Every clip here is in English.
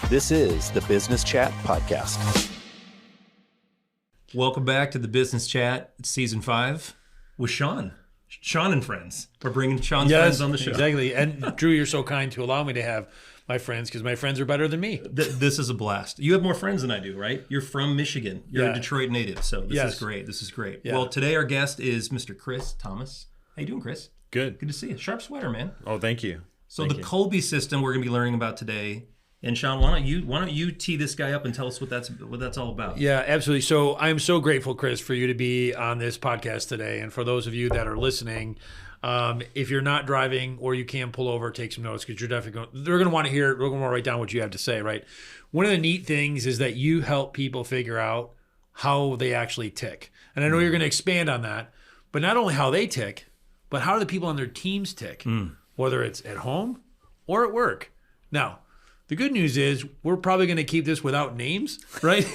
This is the Business Chat Podcast. Welcome back to the Business Chat, Season 5, with Shawn. Shawn and friends. We're bringing Shawn's friends on the show. Exactly. And Drew, you're so kind to allow me to have my friends because my friends are better than me. This is a blast. You have more friends than I do, right? You're from Michigan. You're a Detroit native, so this is great. This is great. Yeah. Well, today our guest is Mr. Chris Thomas. How you doing, Chris? Good. Good to see you. Sharp sweater, man. Oh, thank you. So the Kolbe System we're going to be learning about today. And Shawn, why don't you tee this guy up and tell us what that's all about? Yeah, absolutely. So I'm so grateful, Chris, for you to be on this podcast today. And for those of you that are listening, if you're not driving or you can pull over, take some notes because you're definitely they're going to want to hear. They're going to want to write down what you have to say, right? One of the neat things is that you help people figure out how they actually tick. And I know you're going to expand on that, but not only how they tick, but how do the people on their teams tick, whether it's at home or at work. Now, the good news is we're probably going to keep this without names, right?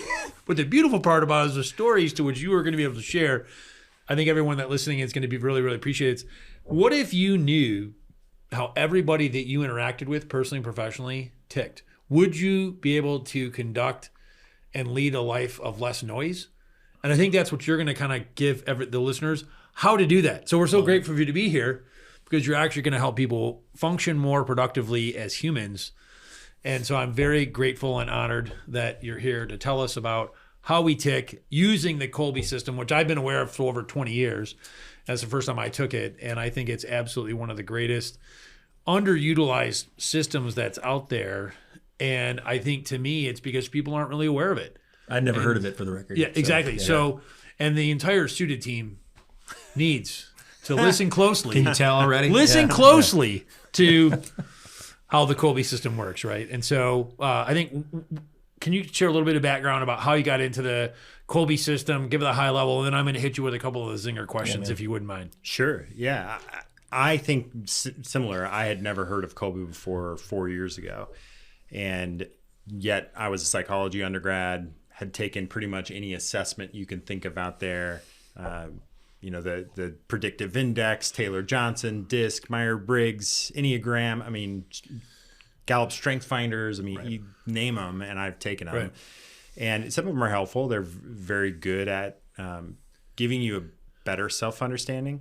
But the beautiful part about it is the stories to which you are going to be able to share. I think everyone that listening is going to be really, really appreciated. What if you knew how everybody that you interacted with personally and professionally ticked? Would you be able to conduct and lead a life of less noise? And I think that's what you're going to kind of give the listeners how to do that. So we're so grateful for you to be here because you're actually going to help people function more productively as humans. And so I'm very grateful and honored that you're here to tell us about how we tick using the Kolbe system, which I've been aware of for over 20 years. That's the first time I took it. And I think it's absolutely one of the greatest underutilized systems that's out there. And I think to me, it's because people aren't really aware of it. I'd never heard of it for the record. Yeah, exactly. So, and the entire Suited team needs to listen closely. Can you tell already? Listen closely to how the Kolbe system works, right? And so I think, can you share a little bit of background about how you got into the Kolbe system, give it a high level, and then I'm going to hit you with a couple of the zinger questions if you wouldn't mind. Sure, yeah. I think similar. I had never heard of Kolbe before 4 years ago. And yet I was a psychology undergrad, had taken pretty much any assessment you can think of out there. The predictive index, Taylor-Johnson, DISC, Myers-Briggs, Enneagram, Gallup Strength Finders, you name them, and I've taken them. Right. And some of them are helpful. They're very good at giving you a better self-understanding.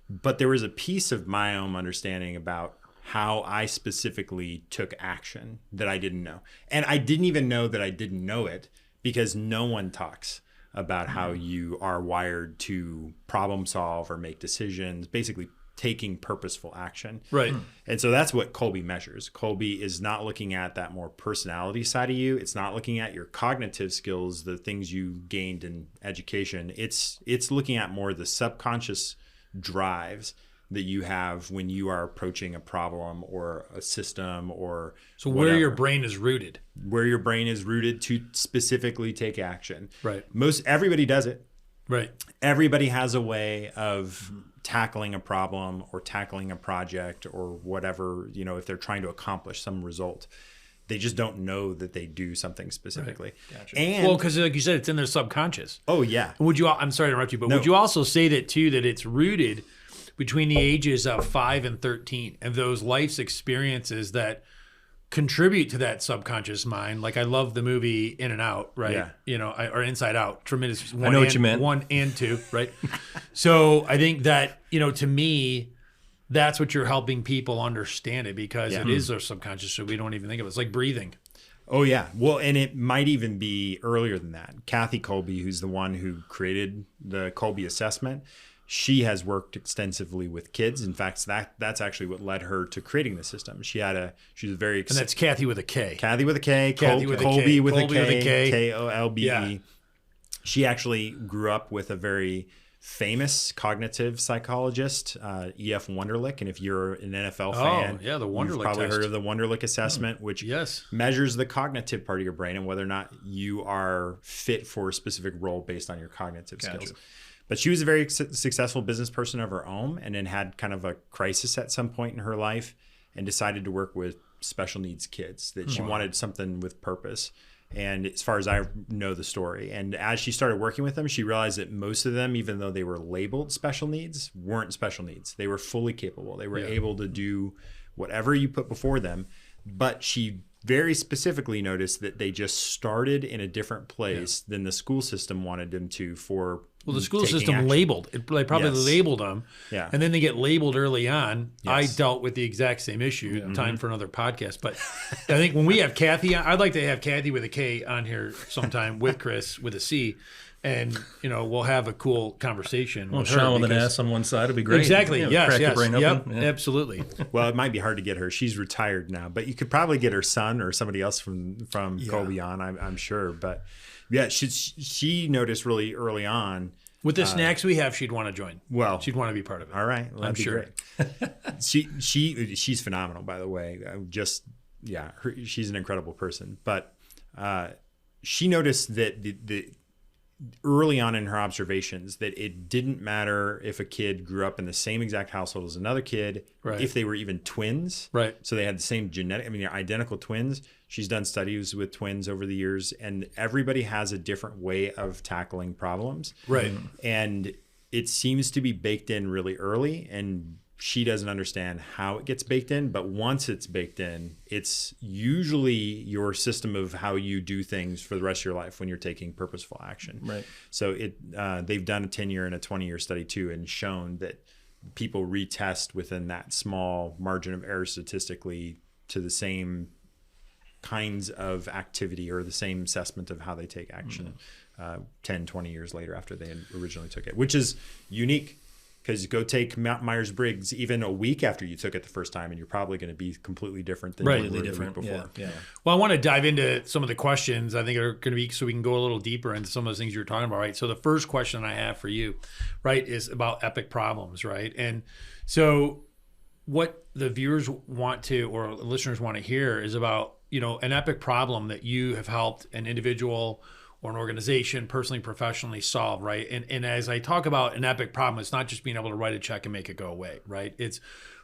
But there was a piece of my own understanding about how I specifically took action that I didn't know. And I didn't even know that I didn't know it because no one talks about how you are wired to problem solve or make decisions, basically taking purposeful action. Right. And so that's what Kolbe measures. Kolbe is not looking at that more personality side of you. It's not looking at your cognitive skills, the things you gained in education. It's looking at more the subconscious drives that you have when you are approaching a problem or a system or so whatever. Where your brain is rooted. Where your brain is rooted to specifically take action. Right. Everybody does it. Right. Everybody has a way of tackling a problem or tackling a project or whatever, if they're trying to accomplish some result. They just don't know that they do something specifically. Right. Gotcha. And because like you said, it's in their subconscious. Oh, yeah. I'm sorry to interrupt you, but would you also say that too, that it's rooted between the ages of 5 and 13 and those life's experiences that contribute to that subconscious mind? Like I love the movie In and Out, right? Yeah. Or Inside Out. Tremendous. I know what you meant. 1 and 2, right? So I think that, to me, that's what you're helping people understand it because it is their subconscious, so we don't even think of it. It's like breathing. Oh, yeah. Well, and it might even be earlier than that. Kathy Kolbe, who's the one who created the Kolbe assessment, she has worked extensively with kids. In fact, that's actually what led her to creating the system. She was very... And that's Kathy with a K. Kathy with a K. Kolbe with a K. K-O-L-B-E. Yeah. She actually grew up with a very famous cognitive psychologist, E.F. Wunderlich. And if you're an NFL fan, the Wunderlich you've probably test. heard of the Wunderlich assessment, which measures the cognitive part of your brain and whether or not you are fit for a specific role based on your cognitive skills. But she was a very successful business person of her own and then had kind of a crisis at some point in her life and decided to work with special needs kids, that she wanted something with purpose. And as far as I know the story, and as she started working with them, she realized that most of them, even though they were labeled special needs, weren't special needs. They were fully capable. They were able to do whatever you put before them. But she very specifically noticed that they just started in a different place than the school system wanted them to for the school system action. labeled. They probably labeled them, and then they get labeled early on. Yes. I dealt with the exact same issue. Time for another podcast. But I think when we have Kathy on, I'd like to have Kathy with a K on here sometime with Chris with a C. And, we'll have a cool conversation. Well, Shawn with an S on one side would be great. Exactly. Crack your brain open. Absolutely. Well, it might be hard to get her. She's retired now, but you could probably get her son or somebody else from Kolbe on, I'm sure. But yeah, she noticed really early on. With the snacks we have, she'd want to join. Well, she'd want to be part of it. All right. Well, I'm sure. Great. She's phenomenal, by the way. She's an incredible person. But she noticed that the early on in her observations that it didn't matter if a kid grew up in the same exact household as another kid, if they were even twins. Right. So they had the same they're identical twins. She's done studies with twins over the years, and everybody has a different way of tackling problems. Right. And it seems to be baked in really early, and she doesn't understand how it gets baked in, but once it's baked in, it's usually your system of how you do things for the rest of your life when you're taking purposeful action. Right. So they've done a 10-year and a 20-year study too, and shown that people retest within that small margin of error statistically to the same kinds of activity or the same assessment of how they take action 10, 20 years later after they originally took it, which is unique. Because go take Myers-Briggs even a week after you took it the first time, and you're probably going to be completely different than you were the week before. Yeah. Well, I want to dive into some of the questions I think are going to be, so we can go a little deeper into some of those things you were talking about, right? So the first question I have for you, right, is about epic problems, right? And so what the viewers want to, or listeners want to hear is about, an epic problem that you have helped an individual or an organization personally, professionally solve, right? And as I talk about an epic problem, it's not just being able to write a check and make it go away, right? It's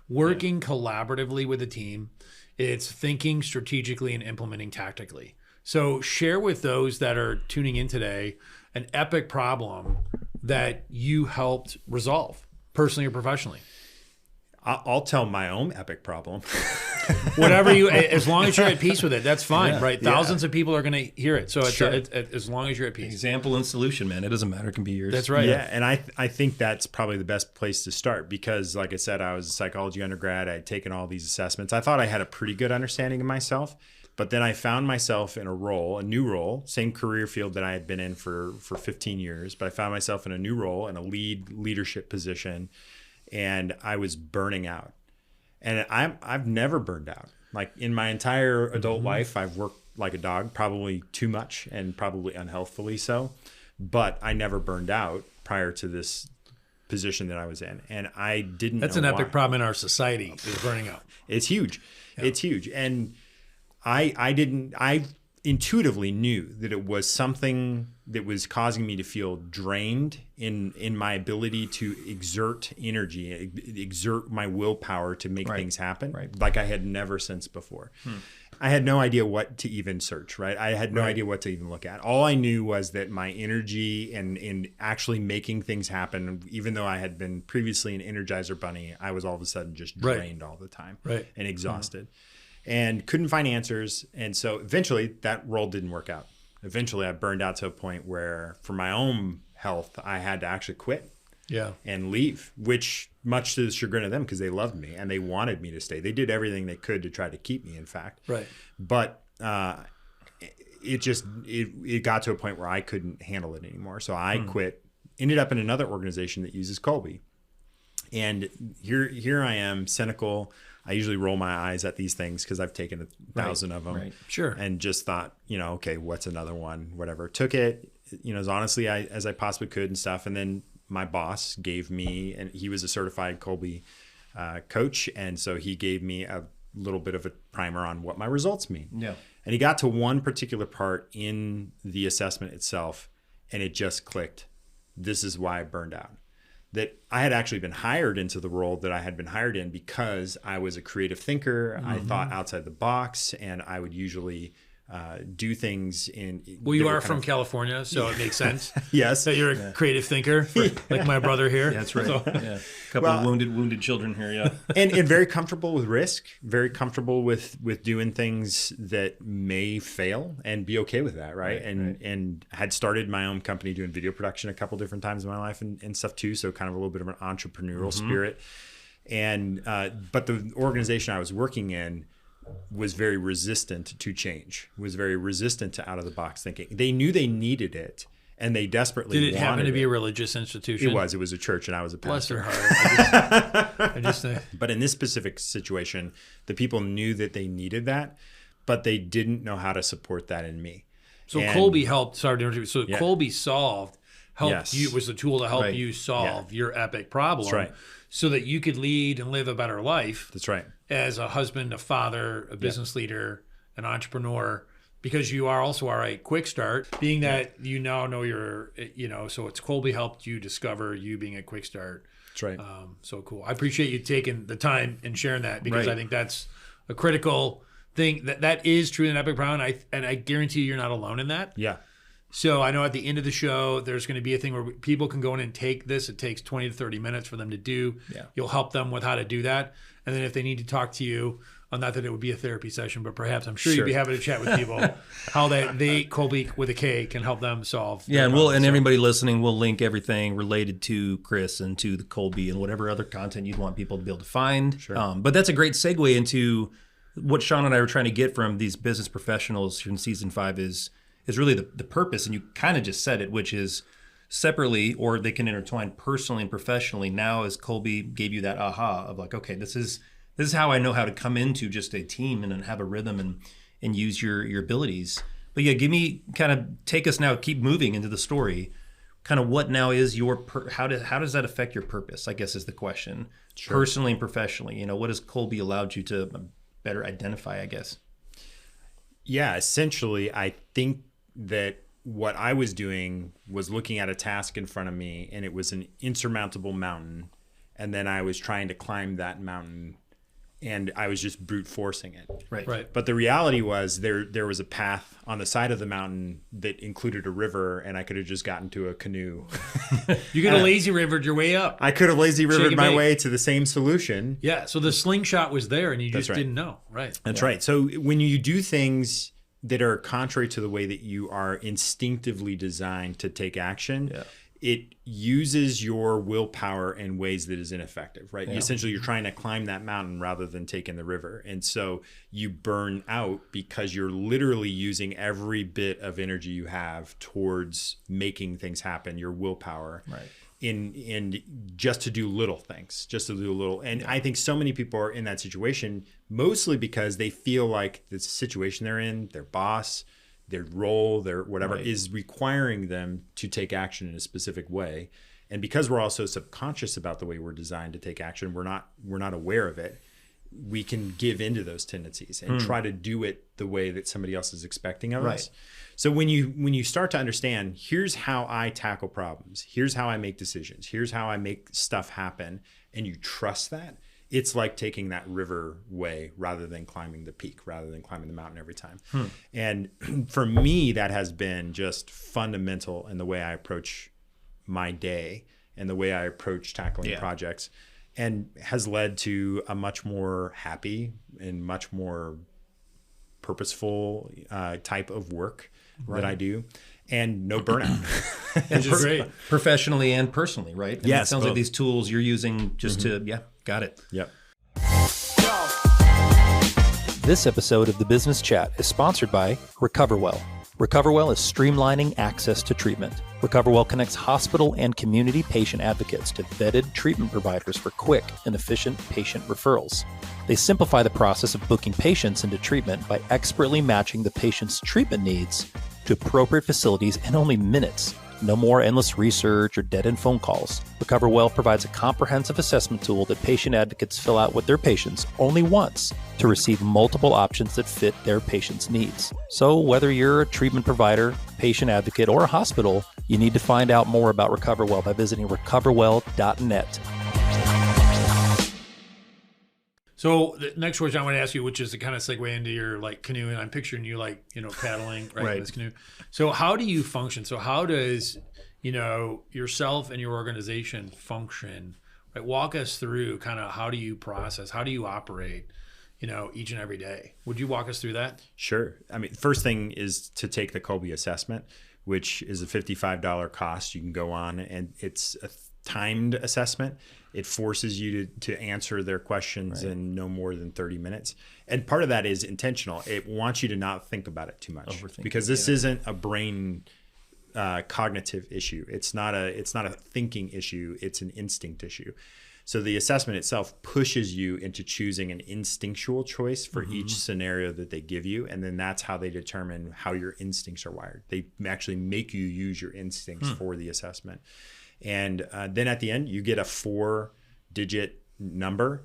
working collaboratively with a team. It's thinking strategically and implementing tactically. So share with those that are tuning in today an epic problem that you helped resolve personally or professionally. I'll tell my own epic problem. Whatever as long as you're at peace with it, that's fine, right? Thousands of people are going to hear it. So as long as you're at peace. Example and solution, man. It doesn't matter. It can be yours. That's right. Yeah, and I think that's probably the best place to start because, like I said, I was a psychology undergrad. I had taken all these assessments. I thought I had a pretty good understanding of myself, but then I found myself in a new role, same career field that I had been in for 15 years, but I found myself in a new role in a leadership position, and I was burning out. And I've never burned out. Like in my entire adult life, I've worked like a dog, probably too much and probably unhealthfully so. But I never burned out prior to this position that I was in. And I didn't know That's an epic problem in our society, is burning out. It's huge. Yeah. It's huge. And I intuitively knew that it was something that was causing me to feel drained in my ability to exert energy, exert my willpower to make things happen, like I had never since before. I had no idea what to even search, right? I had no idea what to even look at. All I knew was that my energy and in actually making things happen, even though I had been previously an Energizer bunny, I was all of a sudden just drained all the time and exhausted. And couldn't find answers. And so eventually that role didn't work out. Eventually I burned out to a point where for my own health, I had to actually quit and leave, which much to the chagrin of them, because they loved me and they wanted me to stay. They did everything they could to try to keep me, in fact. Right. But it got to a point where I couldn't handle it anymore. So I quit, ended up in another organization that uses Kolbe. And here I am, cynical. I usually roll my eyes at these things because I've taken 1,000 of them. Sure. And just thought, okay, what's another one? Whatever. Took it, as honestly as I possibly could and stuff. And then my boss gave me, and he was a certified Kolbe coach. And so he gave me a little bit of a primer on what my results mean. Yeah. And he got to one particular part in the assessment itself, and it just clicked. This is why I burned out. That I had actually been hired into the role that I had been hired in because I was a creative thinker. I thought outside the box, and I would usually do things in. Well, you are from California, so it makes sense. Yes, that you're a creative thinker, like my brother here. Yeah, that's right. So, a couple of wounded children here. Yeah, and very comfortable with risk, very comfortable with doing things that may fail, and be okay with that, right? And had started my own company doing video production a couple different times in my life and stuff too. So kind of a little bit of an entrepreneurial spirit. And but the organization I was working in was very resistant to change, was very resistant to out of the box thinking. They knew they needed it, and they desperately wanted it. Did it happen to be a religious institution? It was a church, and I was a pastor. Bless their heart. But in this specific situation, the people knew that they needed that, but they didn't know how to support that in me. So Kolbe helped. Sorry to interrupt. So Kolbe helped you, was the tool to help you solve your epic problem. That's right. So that you could lead and live a better life. That's right. As a husband, a father, a business leader, an entrepreneur, because you also are a quick start, being that you now know so it's Kolbe helped you discover you being a quick start. That's right. So cool. I appreciate you taking the time and sharing that, because I think that's a critical thing. That is true in Epic Problem, and I guarantee you're not alone in that. Yeah. So I know at the end of the show, there's going to be a thing where people can go in and take this. It takes 20 to 30 minutes for them to do. Yeah. You'll help them with how to do that. And then if they need to talk to you, not that it would be a therapy session, but perhaps I'm sure you'd be happy to chat with people how Kolbe with a K can help them solve. Yeah, and everybody listening, we'll link everything related to Chris and to the Kolbe and whatever other content you'd want people to be able to find. Sure. But that's a great segue into what Shawn and I were trying to get from these business professionals here in season 5 is really the purpose, and you kind of just said it, which is separately, or they can intertwine personally and professionally. Now, as Kolbe gave you that aha of like, okay, this is how I know how to come into just a team and have a rhythm and use your abilities. But yeah, take us now, keep moving into the story. Kind of what now is how does that affect your purpose, I guess is the question. Sure. Personally and professionally, what has Kolbe allowed you to better identify, I guess? Yeah, essentially, I think that what I was doing was looking at a task in front of me, and it was an insurmountable mountain, and then I was trying to climb that mountain, and I was just brute forcing it. Right. But the reality was there was a path on the side of the mountain that included a river, and I could have just gotten to a canoe. You could have lazy rivered your way up. I could have lazy rivered my way to the same solution. Yeah. So the slingshot was there, and you just didn't know. Right. That's right. So when you do things that are contrary to the way that you are instinctively designed to take action, it uses your willpower in ways that is ineffective, right? Yeah. Essentially, you're trying to climb that mountain rather than taking the river. And so you burn out because you're literally using every bit of energy you have towards making things happen, your willpower. Right. In just to do little things, And I think so many people are in that situation, mostly because they feel like the situation they're in, their boss, their role, their whatever is requiring them to take action in a specific way. And because we're also subconscious about the way we're designed to take action, we're not aware of it. We can give into those tendencies and try to do it the way that somebody else is expecting of us. So when you start to understand, here's how I tackle problems, here's how I make decisions, here's how I make stuff happen, and you trust that, it's like taking that river way rather than climbing the peak, rather than climbing the mountain every time. And for me, that has been just fundamental in the way I approach my day and the way I approach tackling projects, and has led to a much more happy and much more purposeful type of work that I do, and no burnout. Which is great. Professionally and personally, right? And yes. It sounds like these tools you're using just to, got it. Yep. This episode of the Business Chat is sponsored by RecoverWell. RecoverWell is streamlining access to treatment. RecoverWell connects hospital and community patient advocates to vetted treatment providers for quick and efficient patient referrals. They simplify the process of booking patients into treatment by expertly matching the patient's treatment needs to appropriate facilities in only minutes. No more endless research or dead-end phone calls. RecoverWell provides a comprehensive assessment tool that patient advocates fill out with their patients only once to receive multiple options that fit their patient's needs. So whether you're a treatment provider, patient advocate, or a hospital, you need to find out more about RecoverWell by visiting recoverwell.net. So the next question I want to ask you, which is to kind of segue into your like canoe, and I'm picturing you like, paddling right in this canoe. So how do you function? So how does, yourself and your organization function? Right? Walk us through kind of how do you process, how do you operate, each and every day? Would you walk us through that? Sure. I mean, first thing is to take the Kolbe assessment, which is a $55 cost. You can go on, and it's a timed assessment. It forces you to answer their questions in no more than 30 minutes. And part of that is intentional. It wants you to not think about it too much, because this isn't a brain cognitive issue. It's not a thinking issue. It's an instinct issue. So the assessment itself pushes you into choosing an instinctual choice for each scenario that they give you. And then that's how they determine how your instincts are wired. They actually make you use your instincts for the assessment. And then at the end, you get a 4-digit number.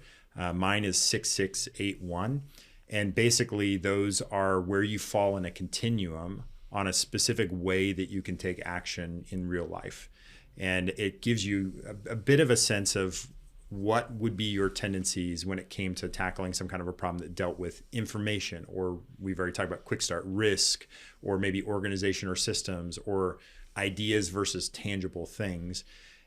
Mine is 6681. And basically, those are where you fall in a continuum on a specific way that you can take action in real life. And it gives you a bit of a sense of what would be your tendencies when it came to tackling some kind of a problem that dealt with information, or we've already talked about quick start, risk, or maybe organization or systems, or ideas versus tangible things.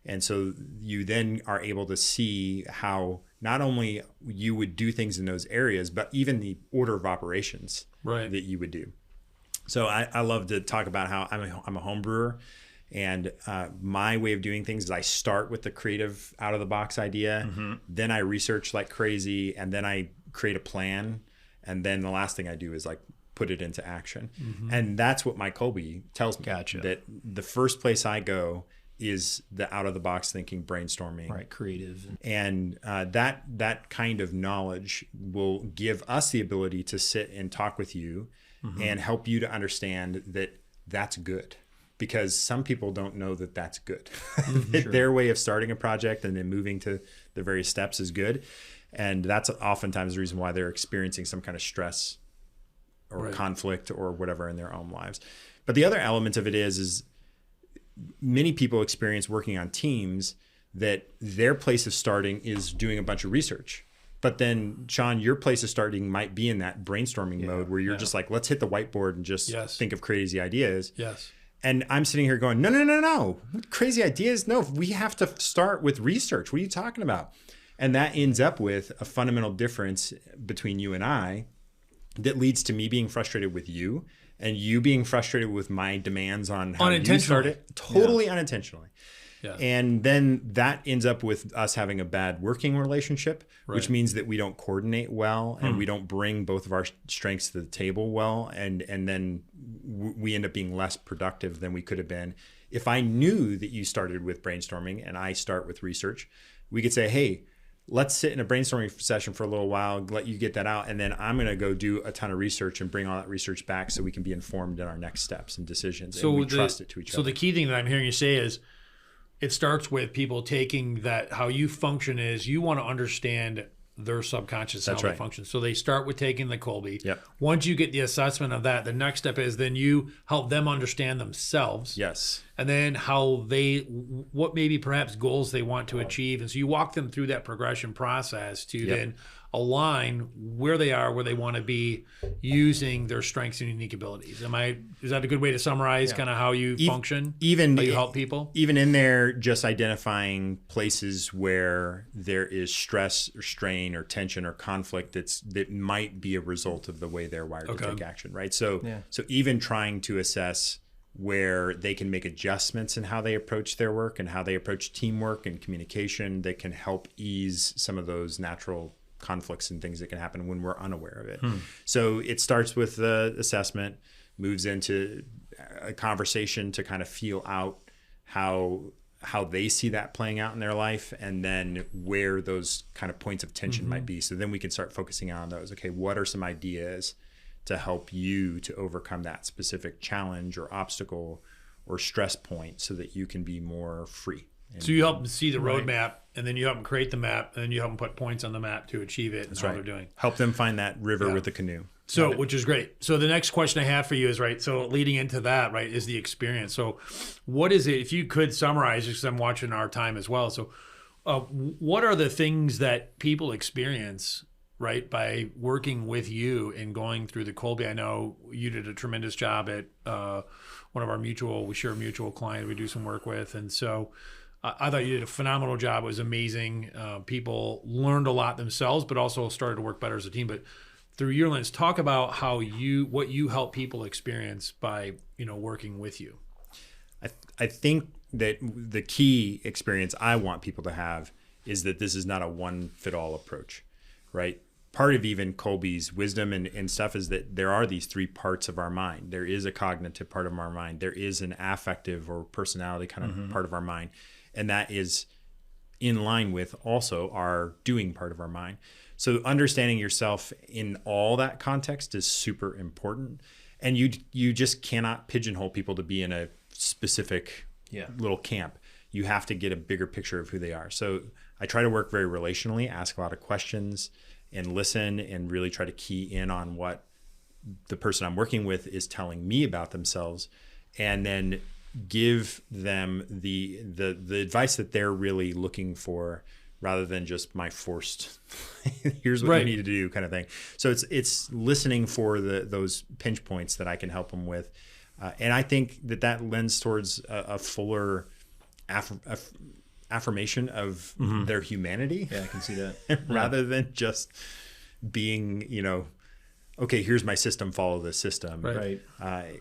And so you then are able to see how not only you would do things in those areas, but even the order of operations that you would do. So I love to talk about how I'm a home brewer. And my way of doing things is I start with the creative out of the box idea, then I research like crazy, and then I create a plan. And then the last thing I do is like put it into action. And that's what my Kolbe tells me. That the first place I go is the out of the box thinking, brainstorming, creative. And that kind of knowledge will give us the ability to sit and talk with you and help you to understand that that's good. Because some people don't know that that's good. Their way of starting a project and then moving to the various steps is good. And that's oftentimes the reason why they're experiencing some kind of stress or conflict or whatever in their own lives. But the other element of it is many people experience working on teams that their place of starting is doing a bunch of research. But then, Shawn, your place of starting might be in that brainstorming mode where you're just like, let's hit the whiteboard and just think of crazy ideas. And I'm sitting here going, no. Crazy ideas? No, we have to start with research. What are you talking about? And that ends up with a fundamental difference between you and I that leads to me being frustrated with you and you being frustrated with my demands on how you started. Totally unintentionally. And then that ends up with us having a bad working relationship, which means that we don't coordinate well and we don't bring both of our strengths to the table well. And then we end up being less productive than we could have been. If I knew that you started with brainstorming and I start with research, we could say, hey, let's sit in a brainstorming session for a little while, let you get that out. And then I'm going to go do a ton of research and bring all that research back so we can be informed in our next steps and decisions. And we trust it to each other. So the key thing that I'm hearing you say is, it starts with people taking that, how you function is you want to understand their subconscious, how they function. So they start with taking the Kolbe. Once you get the assessment of that, the next step is then you help them understand themselves. And then what maybe perhaps goals they want to achieve. And so you walk them through that progression process to then align where they are, where they want to be, using their strengths and unique abilities. Is that a good way to summarize kind of how you function? Even how you help people? Even in there, just identifying places where there is stress or strain or tension or conflict that might be a result of the way they're wired to take action, right? So even trying to assess where they can make adjustments in how they approach their work and how they approach teamwork and communication that can help ease some of those natural conflicts and things that can happen when we're unaware of it. So it starts with the assessment, moves into a conversation to kind of feel out how they see that playing out in their life, and then where those kind of points of tension might be. So then we can start focusing on those. Okay, what are some ideas to help you to overcome that specific challenge or obstacle or stress point so that you can be more free? So you help them see the roadmap, and then you help them create the map, and then you help them put points on the map to achieve it. That's how they're doing. Help them find that river with the canoe. So, which is great. So the next question I have for you is, so leading into that, is the experience. So what is it, if you could summarize, because I'm watching our time as well. So what are the things that people experience, right? By working with you and going through the Kolbe. I know you did a tremendous job at one of our we share a mutual client we do some work with. And so I thought you did a phenomenal job. It was amazing. People learned a lot themselves, but also started to work better as a team. But through your lens, talk about what you help people experience by, working with you. I think that the key experience I want people to have is that this is not a one-fit-all approach, right? Part of even Kolbe's wisdom and stuff is that there are these three parts of our mind. There is a cognitive part of our mind. There is an affective or personality kind of part of our mind. And that is in line with also our doing part of our mind. So understanding yourself in all that context is super important. And you just cannot pigeonhole people to be in a specific little camp. You have to get a bigger picture of who they are. So I try to work very relationally, ask a lot of questions and listen and really try to key in on what the person I'm working with is telling me about themselves, and then give them the advice that they're really looking for, rather than just my forced here's what you need to do kind of thing. So it's listening for those pinch points that I can help them with. And I think that lends towards a fuller affirmation of their humanity. Yeah, I can see that. Rather than just being, okay, here's my system, follow the system. Right.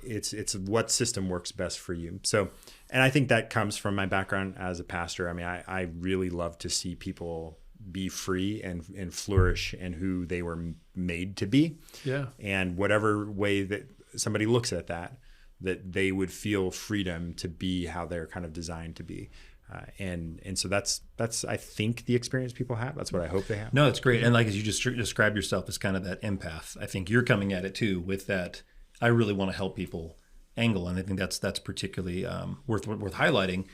It's what system works best for you. So, and I think that comes from my background as a pastor. I mean, I really love to see people be free and flourish in who they were made to be. Yeah. And whatever way that somebody looks at that they would feel freedom to be how they're kind of designed to be. And so that's I think the experience people have. That's what I hope they have. No, it's great. And like as you just described yourself as kind of that empath, I think you're coming at it too with that I really want to help people angle. And I think that's particularly worth highlighting.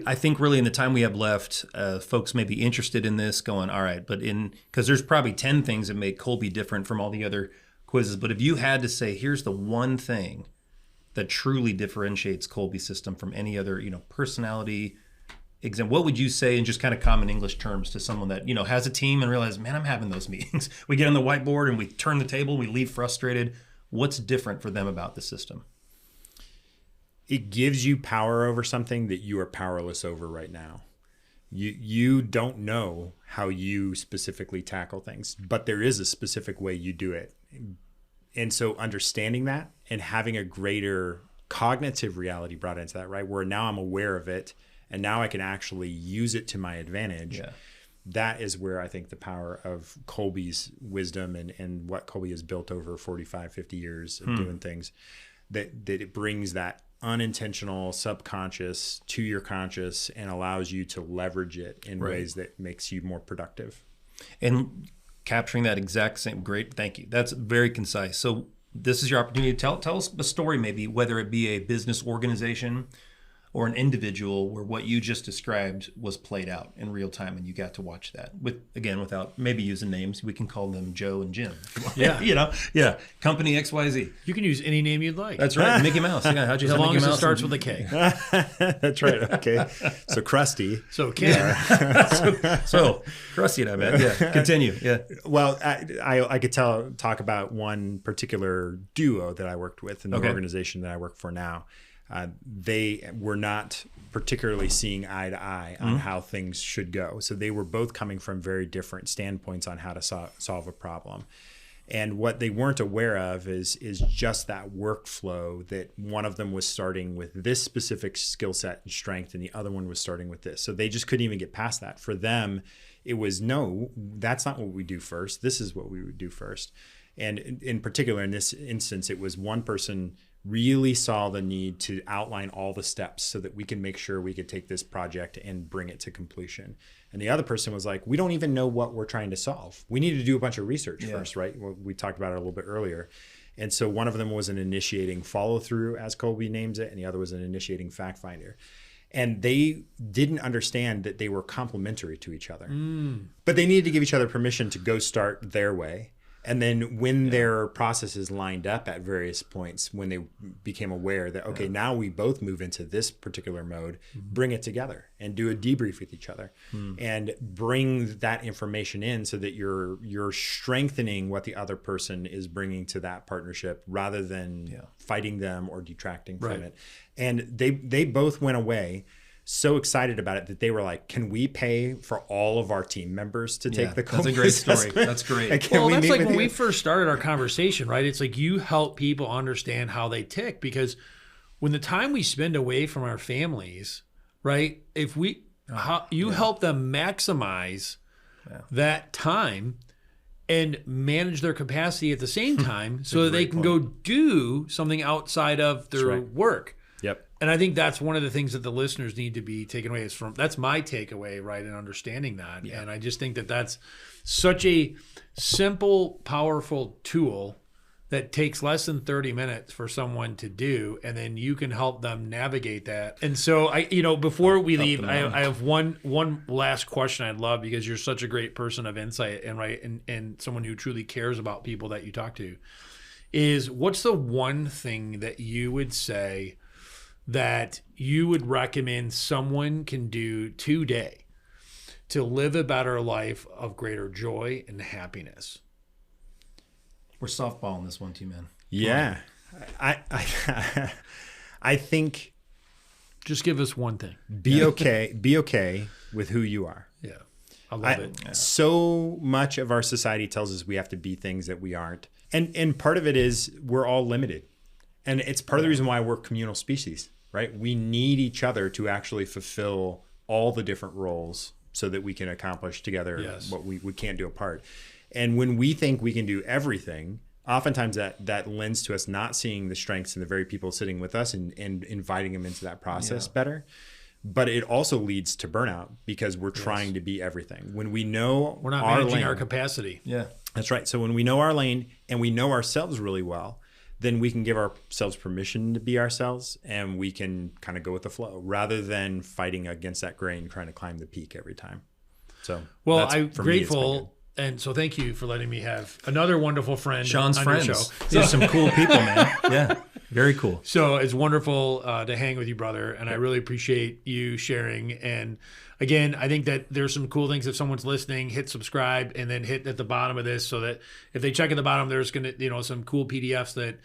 I think really in the time we have left, folks may be interested in this going, all right, but because there's probably 10 things that make Kolbe different from all the other quizzes. But if you had to say, here's the one thing that truly differentiates Kolbe System from any other, personality exam, what would you say in just kind of common English terms to someone that, has a team and realizes, man, I'm having those meetings. We get on the whiteboard and we turn the table, we leave frustrated. What's different for them about the system? It gives you power over something that you are powerless over right now. You don't know how you specifically tackle things, but there is a specific way you do it. And so understanding that and having a greater cognitive reality brought into that, right? Where now I'm aware of it and now I can actually use it to my advantage. Yeah. That is where I think the power of Kolbe's wisdom and what Kolbe has built over 45, 50 years of doing things, that it brings that unintentional subconscious to your conscious and allows you to leverage it in ways that makes you more productive. And capturing that exact same, great, thank you. That's very concise. So this is your opportunity to tell us a story, maybe, whether it be a business organization or an individual where what you just described was played out in real time and you got to watch that. Without maybe using names, we can call them Joe and Jim. Yeah. Company XYZ. You can use any name you'd like. That's right. Mickey Mouse. Yeah, how'd you as long Mickey as Mouse it starts with a K. That's right. Okay. So Krusty. So Ken. so Krusty and I met. Yeah. Continue. Yeah. Well, I could talk about one particular duo that I worked with in the organization that I work for now. They were not particularly seeing eye to eye on how things should go. So they were both coming from very different standpoints on how to solve a problem. And what they weren't aware of is just that workflow, that one of them was starting with this specific skill set and strength and the other one was starting with this. So they just couldn't even get past that. For them, it was, no, that's not what we do first. This is what we would do first. And in particular, in this instance, it was one person really saw the need to outline all the steps so that we can make sure we could take this project and bring it to completion. And the other person was like, we don't even know what we're trying to solve. We need to do a bunch of research first, right? Well, we talked about it a little bit earlier. And so one of them was an initiating follow-through, as Kolbe names it, and the other was an initiating fact finder. And they didn't understand that they were complementary to each other. But they needed to give each other permission to go start their way. And then when their processes lined up at various points, when they became aware that, okay, now we both move into this particular mode, bring it together and do a debrief with each other and bring that information in so that you're strengthening what the other person is bringing to that partnership rather than fighting them or detracting from it. And they both went away so excited about it that they were like, can we pay for all of our team members to take the Kolbe That's a great story. assessment? That's great. And can Well, we that's meet like with when you? we first started our conversation, right? It's like you help people understand how they tick, because when the time we spend away from our families, right? If we, you help them maximize that time and manage their capacity at the same time so that they can go do something outside of their work. Yep. And I think that's one of the things that the listeners need to be taken away that's my takeaway, right? And understanding that. Yeah. And I just think that that's such a simple, powerful tool that takes less than 30 minutes for someone to do. And then you can help them navigate that. And so before we leave, I have one last question I'd love, because you're such a great person of insight and someone who truly cares about people that you talk to, is what's the one thing that you would say that you would recommend someone can do today to live a better life of greater joy and happiness? We're softballing this one too, man. Yeah. I think Just give us one thing. be okay with who you are. Yeah. I love it. Yeah. So much of our society tells us we have to be things that we aren't. And part of it is we're all limited. And it's part of the reason why we're communal species, right? We need each other to actually fulfill all the different roles so that we can accomplish together what we can't do apart. And when we think we can do everything, oftentimes that lends to us not seeing the strengths in the very people sitting with us and inviting them into that process better. But it also leads to burnout because we're trying to be everything. When we know We're not our managing lane, our capacity. Yeah. that's right. So when we know our lane and we know ourselves really well, then we can give ourselves permission to be ourselves, and we can kind of go with the flow rather than fighting against that grain, trying to climb the peak every time. So, Well, for I'm me, it's been grateful. And so thank you for letting me have another wonderful friend Sean's on your friends. show. There's some cool people, man. Yeah. Very cool. So it's wonderful to hang with you, brother. And I really appreciate you sharing. And again, I think that there's some cool things. If someone's listening, hit subscribe and then hit at the bottom of this so that if they check at the bottom, there's going to, some cool PDFs that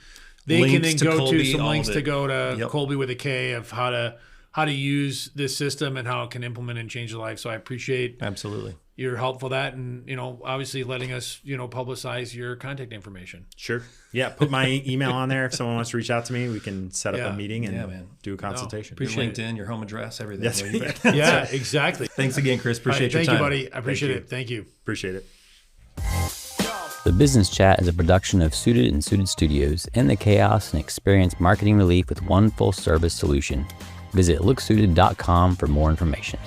they Links can then to go to, Kolbe, some all links of to it. go to Yep. Kolbe with a K of how to use this system and how it can implement and change your life. So I appreciate Absolutely. your help for that. And, obviously letting us, publicize your contact information. Sure. Yeah. Put my email on there. If someone wants to reach out to me, we can set up Yeah. a meeting and man. do a consultation. Your Appreciate it. LinkedIn, your home address, everything. Yes. Yeah, you bet. Yeah, exactly. Thanks again, Chris. All right, Appreciate your thank time. you, buddy. I appreciate you. it. Thank you. Appreciate it. The Business Chat is a production of Suited and Suited Studios. End the chaos and experience marketing relief with one full-service solution. Visit looksuited.com for more information.